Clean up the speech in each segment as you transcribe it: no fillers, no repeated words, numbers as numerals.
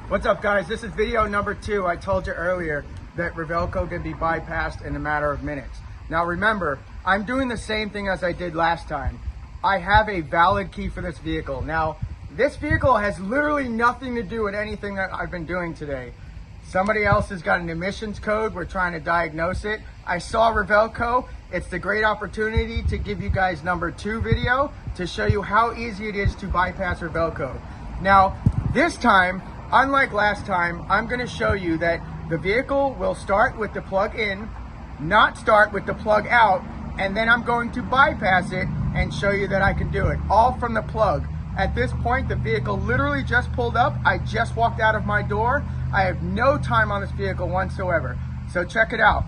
What's up, guys? This is video number 2. I told you earlier that Ravelco can be bypassed in a matter of minutes. Now remember, I'm doing the same thing as I did last time. I have a valid key for this vehicle. Now, this vehicle has literally nothing to do with anything that I've been doing today. Somebody else has got an emissions code. We're trying to diagnose it. I saw Ravelco. It's the great opportunity to give you guys number 2 video to show you how easy it is to bypass Ravelco. Now, this time, unlike last time, I'm going to show you that the vehicle will start with the plug in, not start with the plug out, and then I'm going to bypass it and show you that I can do it, all from the plug. At this point, the vehicle literally just pulled up. I just walked out of my door. I have no time on this vehicle whatsoever. So check it out.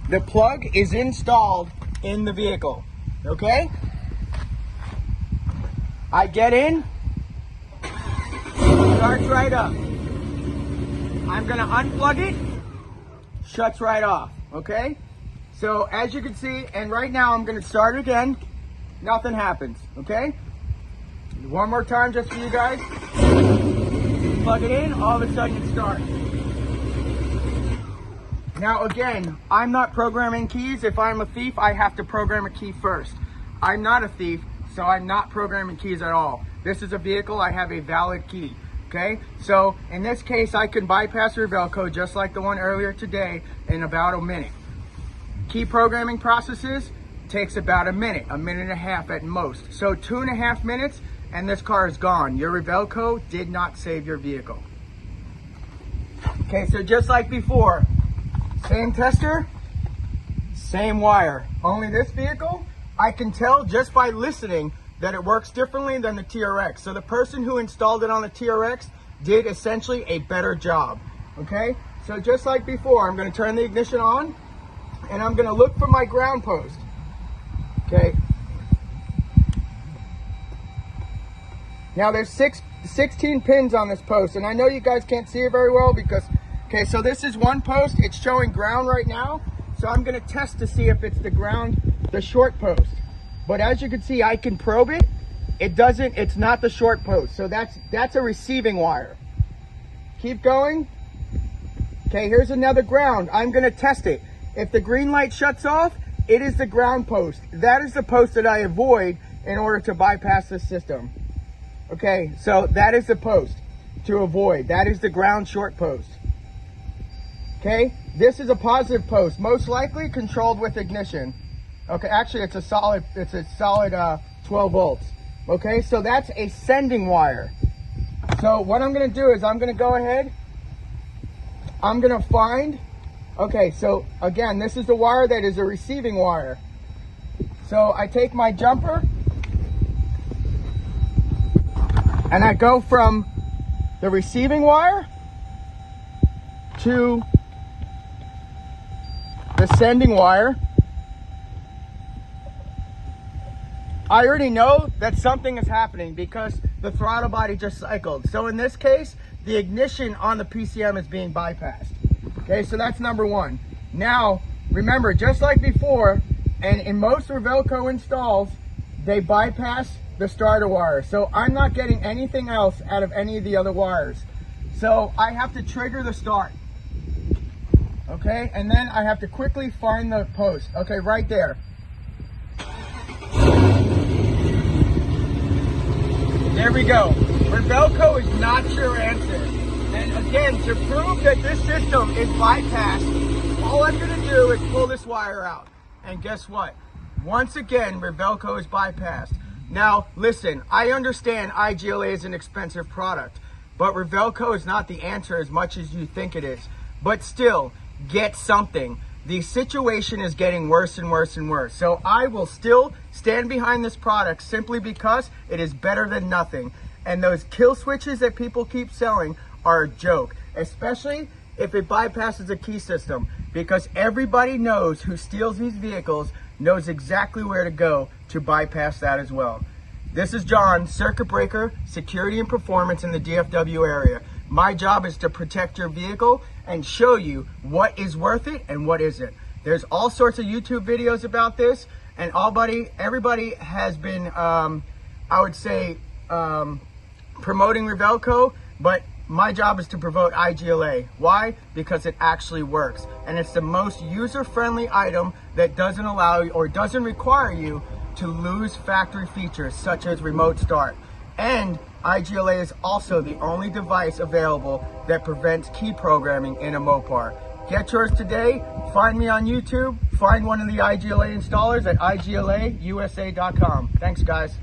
The plug is installed in the vehicle, okay? I get in, starts right up. I'm gonna unplug it, shuts right off, okay? So as you can see, and right now I'm gonna start it again, nothing happens, okay? One more time just for you guys. Plug it in, all of a sudden it starts. Now again, I'm not programming keys. If I'm a thief, I have to program a key first. I'm not a thief, so I'm not programming keys at all. This is a vehicle, I have a valid key. Okay, so in this case, I can bypass Ravelco just like the one earlier today in about a minute. Key programming processes takes about a minute and a half at most. So 2.5 minutes and this car is gone. Your Ravelco did not save your vehicle. Okay, so just like before, same tester, same wire. Only this vehicle, I can tell just by listening that it works differently than the TRX. So the person who installed it on the TRX did essentially a better job, okay? So just like before, I'm gonna turn the ignition on and I'm gonna look for my ground post, okay? Now there's 16 pins on this post, and I know you guys can't see it very well because, okay, so this is one post, it's showing ground right now. So I'm gonna test to see if it's the ground, the short post. But as you can see, I can probe it. It's not the short post. So that's a receiving wire. Keep going. Okay, here's another ground. I'm gonna test it. If the green light shuts off, it is the ground post. That is the post that I avoid in order to bypass the system. Okay, so that is the post to avoid. That is the ground short post. Okay, this is a positive post, most likely controlled with ignition. Okay, actually it's a solid 12 volts. Okay, so that's a sending wire. So what I'm gonna do is I'm gonna go ahead, I'm gonna find, okay, so again, this is the wire that is a receiving wire. So I take my jumper and I go from the receiving wire to the sending wire. I already know that something is happening because the throttle body just cycled. So in this case, the ignition on the PCM is being bypassed. Okay, so that's number 1. Now, remember, just like before, and in most Ravelco installs, they bypass the starter wire. So I'm not getting anything else out of any of the other wires. So I have to trigger the start. Okay, and then I have to quickly find the post. Okay, right there. There we go. Ravelco is not your answer. And again, to prove that this system is bypassed, all I'm gonna do is pull this wire out. And guess what? Once again, Ravelco is bypassed. Now, listen, I understand IGLA is an expensive product, but Ravelco is not the answer as much as you think it is. But still, get something. The situation is getting worse and worse and worse. So I will still stand behind this product simply because it is better than nothing. And those kill switches that people keep selling are a joke, especially if it bypasses a key system, because everybody knows who steals these vehicles knows exactly where to go to bypass that as well. This is John, Circuit Breaker, Security and Performance in the DFW area. My job is to protect your vehicle and show you what is worth it and what isn't. There's all sorts of YouTube videos about this, and everybody has been, I would say, promoting Ravelco, but My job is to promote IGLA. Why? Because it actually works. And it's the most user-friendly item that doesn't allow you or doesn't require you to lose factory features such as remote start. And IGLA is also the only device available that prevents key programming in a Mopar. Get yours today. Find me on YouTube. Find one of the IGLA installers at iglausa.com. Thanks, guys.